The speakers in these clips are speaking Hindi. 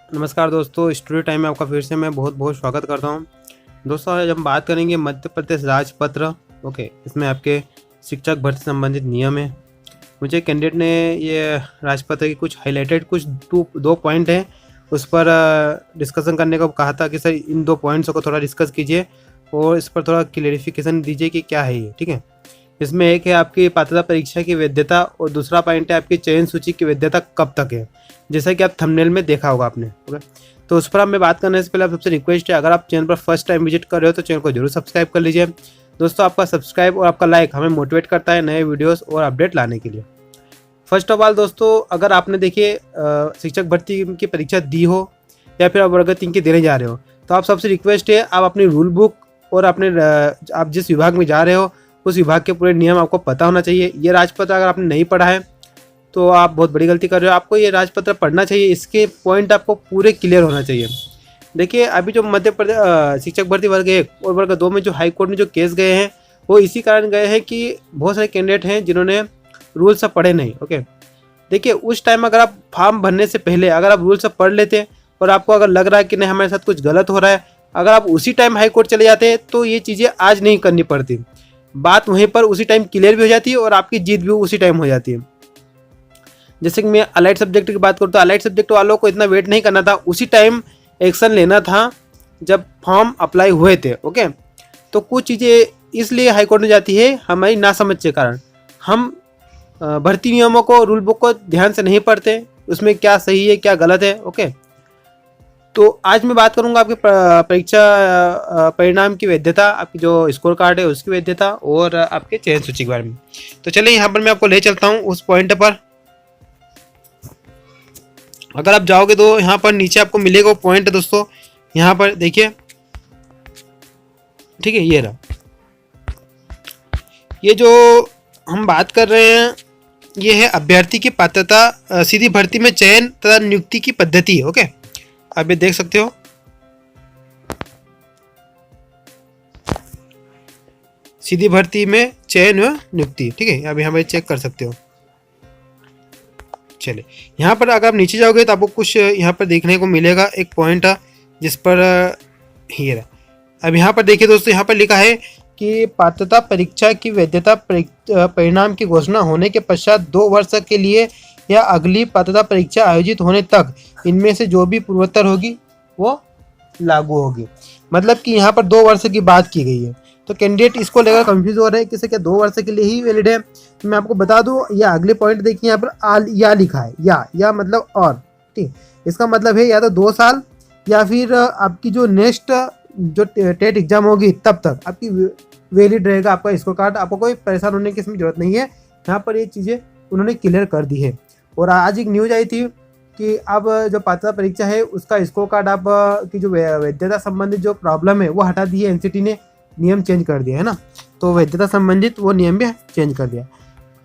नमस्कार दोस्तों, स्टूडियो टाइम में आपका फिर से मैं बहुत बहुत स्वागत करता हूं। दोस्तों, आज हम बात करेंगे मध्य प्रदेश राजपत्र। ओके, इसमें आपके शिक्षक भर्ती संबंधित नियम है। मुझे कैंडिडेट ने ये राजपत्र की कुछ हाईलाइटेड कुछ दो पॉइंट हैं, उस पर डिस्कशन करने को कहा था कि सर इन 2 पॉइंट्स को थोड़ा डिस्कस कीजिए और इस पर थोड़ा क्लेरिफिकेशन दीजिए कि क्या है ये। ठीक है, इसमें एक है आपकी पात्रता परीक्षा की वैधता और दूसरा पॉइंट है आपकी चयन सूची की वैधता कब तक है, जैसा कि आप थंबनेल में देखा होगा आपने। ओके, तो उस पर आप मैं बात करने से पहले आप सबसे रिक्वेस्ट है, अगर आप चैनल पर फर्स्ट टाइम विजिट कर रहे हो तो चैनल को जरूर सब्सक्राइब कर लीजिए। दोस्तों, आपका सब्सक्राइब और आपका लाइक हमें मोटिवेट करता है नए वीडियोस और अपडेट लाने के लिए। फर्स्ट ऑफ ऑल दोस्तों, अगर आपने देखिए शिक्षक भर्ती की परीक्षा दी हो या फिर आप वर्ग 3 की देने जा रहे हो, तो आप सबसे रिक्वेस्ट है आप अपनी रूल बुक और अपने आप जिस विभाग में जा रहे हो उस विभाग के पूरे नियम आपको पता होना चाहिए। ये राजपत्र अगर आपने नहीं पढ़ा है तो आप बहुत बड़ी गलती कर रहे हो। आपको ये राजपत्र पढ़ना चाहिए, इसके पॉइंट आपको पूरे क्लियर होना चाहिए। देखिए, अभी जो मध्य प्रदेश शिक्षक भर्ती वर्ग 1 और वर्ग 2 में जो हाई कोर्ट में जो केस गए हैं वो इसी कारण गए हैं कि बहुत सारे कैंडिडेट हैं जिन्होंने रूल्स सब पढ़े नहीं। ओके, देखिए उस टाइम अगर आप फॉर्म भरने से पहले अगर आप रूल्स सब पढ़ लेते और आपको अगर लग रहा है कि नहीं हमारे साथ कुछ गलत हो रहा है, अगर आप उसी टाइम हाई कोर्ट चले जाते तो ये चीज़ें आज नहीं करनी पड़ती। बात वहीं पर उसी टाइम क्लियर भी हो जाती है और आपकी जीत भी उसी टाइम हो जाती है। जैसे कि मैं अलाइड सब्जेक्ट की बात करूँ तो अलाइड सब्जेक्ट वालों को इतना वेट नहीं करना था, उसी टाइम एक्शन लेना था जब फॉर्म अप्लाई हुए थे। ओके, तो कुछ चीज़ें इसलिए हाईकोर्ट में जाती है हमारी नासमझ के कारण। हम भर्ती नियमों को रूल बुक को ध्यान से नहीं पढ़ते, उसमें क्या सही है क्या गलत है। ओके, तो आज मैं बात करूंगा आपके परीक्षा परिणाम की वैधता, आपकी जो स्कोर कार्ड है उसकी वैधता और आपके चयन सूची के बारे में। तो चलिए यहाँ पर मैं आपको ले चलता हूँ उस पॉइंट पर। अगर आप जाओगे तो यहाँ पर नीचे आपको मिलेगा वो पॉइंट दोस्तों, यहाँ पर देखिए। ठीक है, ये रहा। ये जो हम बात कर रहे हैं ये है अभ्यर्थी की पात्रता सीधी भर्ती में चयन तथा नियुक्ति की पद्धति। ओके, आप ये देख सकते हो। सीधी भर्ती में चयन व नियुक्ति। ठीक है, अब यहाँ पर चेक कर सकते हो। चलिए, यहाँ पर अगर आप नीचे जाओगे तो आपको कुछ यहाँ पर देखने को मिलेगा एक पॉइंट जिस पर ये रहा। अब यहाँ पर देखिए दोस्तों, यहाँ पर लिखा है कि पात्रता परीक्षा की वैधता परिणाम की घोषणा होने के पश्चात 2 वर्ष के लिए या अगली पात्रता परीक्षा आयोजित होने तक इनमें से जो भी पूर्वोत्तर होगी वो लागू होगी। मतलब कि यहाँ पर 2 वर्ष की बात की गई है। तो कैंडिडेट इसको लेकर कंफ्यूज हो रहे हैं कि इसे क्या 2 वर्ष के लिए ही वैलिड है। तो मैं आपको बता दूं, या अगले पॉइंट देखिए, यहाँ पर या लिखा है, या मतलब और। ठीक, इसका मतलब है या तो 2 साल या फिर आपकी जो नेक्स्ट जो टेट एग्जाम होगी तब तक आपकी वैलिड रहेगा आपका स्कोर कार्ड। आपको कोई परेशान होने की इसमें जरूरत नहीं है। यहाँ पर ये चीज़ें उन्होंने क्लियर कर दी है। और आज एक न्यूज आई थी कि अब जो पात्रता परीक्षा है उसका स्कोर कार्ड आप की जो वैधता संबंधित जो प्रॉब्लम है वो हटा दी है। एनसीटी ने नियम चेंज कर दिया है ना, तो वैधता संबंधित वो नियम भी चेंज कर दिया।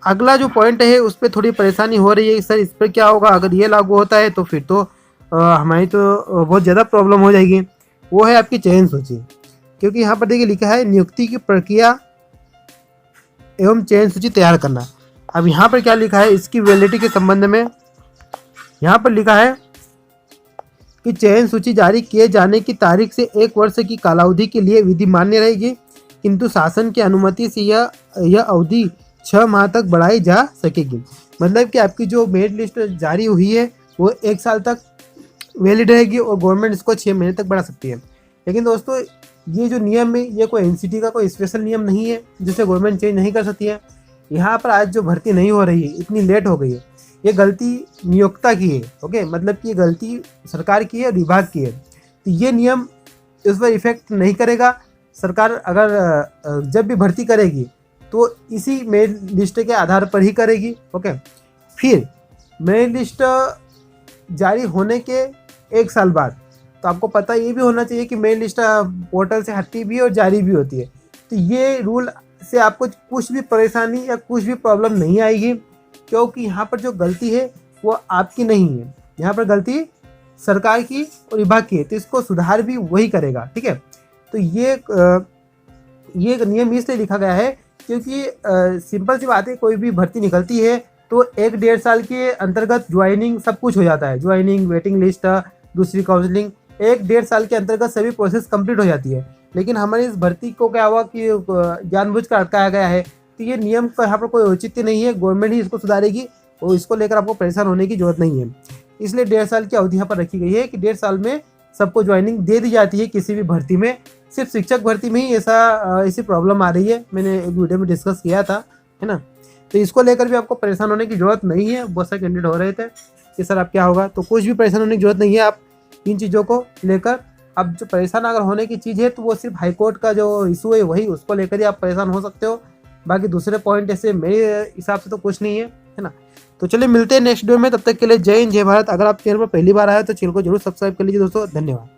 अगला जो पॉइंट है उस पर थोड़ी परेशानी हो रही है सर, इस पर क्या होगा अगर ये लागू होता है तो फिर तो हमारी तो बहुत ज़्यादा प्रॉब्लम हो जाएगी। वो है आपकी चयन सूची, क्योंकि यहाँ पर देखिए लिखा है नियुक्ति की प्रक्रिया एवं चयन सूची तैयार करना। अब यहाँ पर क्या लिखा है इसकी वैलिडिटी के संबंध में, यहाँ पर लिखा है कि चयन सूची जारी किए जाने की तारीख से 1 वर्ष की कालावधि के लिए विधि मान्य रहेगी, किंतु शासन की अनुमति से यह अवधि 6 माह तक बढ़ाई जा सकेगी। मतलब कि आपकी जो मेरिट लिस्ट जारी हुई है वो 1 साल तक वैलिड रहेगी और गवर्नमेंट इसको 6 महीने तक बढ़ा सकती है। लेकिन दोस्तों, ये जो नियम है ये कोई एनसीटी का कोई स्पेशल नियम नहीं है जिसे गवर्नमेंट चेंज नहीं कर सकती है। यहाँ पर आज जो भर्ती नहीं हो रही है, इतनी लेट हो गई है, ये गलती नियोक्ता की है। ओके, मतलब कि ये गलती सरकार की है और विभाग की है। तो ये नियम इस पर इफेक्ट नहीं करेगा। सरकार अगर जब भी भर्ती करेगी तो इसी मेरिट लिस्ट के आधार पर ही करेगी। ओके, फिर मेरिट लिस्ट जारी होने के 1 साल बाद, तो आपको पता ये भी होना चाहिए कि मेरिट लिस्ट पोर्टल से हटती भी और जारी भी होती है। तो ये रूल से आपको कुछ भी परेशानी या कुछ भी प्रॉब्लम नहीं आएगी, क्योंकि यहाँ पर जो गलती है वो आपकी नहीं है, यहाँ पर गलती सरकार की और विभाग की है। तो इसको सुधार भी वही करेगा। ठीक है, तो ये नियम इसलिए लिखा गया है क्योंकि सिंपल सी बात है, कोई भी भर्ती निकलती है तो 1-1.5 साल के अंतर्गत ज्वाइनिंग सब कुछ हो जाता है। ज्वाइनिंग, वेटिंग लिस्ट, दूसरी काउंसलिंग, 1-1.5 साल के अंतर्गत सभी प्रोसेस कंप्लीट हो जाती है। लेकिन हमारी इस भर्ती को क्या हुआ कि जानबूझकर अटकाया गया है। तो ये नियम का यहाँ पर कोई औचित्य नहीं है, गवर्नमेंट ही इसको सुधारेगी और इसको लेकर आपको परेशान होने की जरूरत नहीं है। इसलिए 1.5 साल की अवधि यहाँ पर रखी गई है कि 1.5 साल में सबको ज्वाइनिंग दे दी जाती है किसी भी भर्ती में। सिर्फ शिक्षक भर्ती में ही ऐसी प्रॉब्लम आ रही है, मैंने एक वीडियो में डिस्कस किया था, है ना। तो इसको लेकर भी आपको परेशान होने की जरूरत नहीं है। बहुत सारे कैंडिडेट हो रहे थे कि सर अब क्या होगा, तो कुछ भी परेशान होने की जरूरत नहीं है। आप इन चीज़ों को लेकर, अब जो परेशान अगर होने की चीज़ है तो वो सिर्फ हाईकोर्ट का जो इशू है वही, उसको लेकर ही आप परेशान हो सकते हो। बाकी दूसरे पॉइंट ऐसे मेरे हिसाब से तो कुछ नहीं है ना। तो चलिए मिलते हैं नेक्स्ट वीडियो में, तब तक के लिए जय हिंद जय भारत। अगर आप चैनल पर पहली बार आए तो चैनल को जरूर सब्सक्राइब कर लीजिए दोस्तों। धन्यवाद।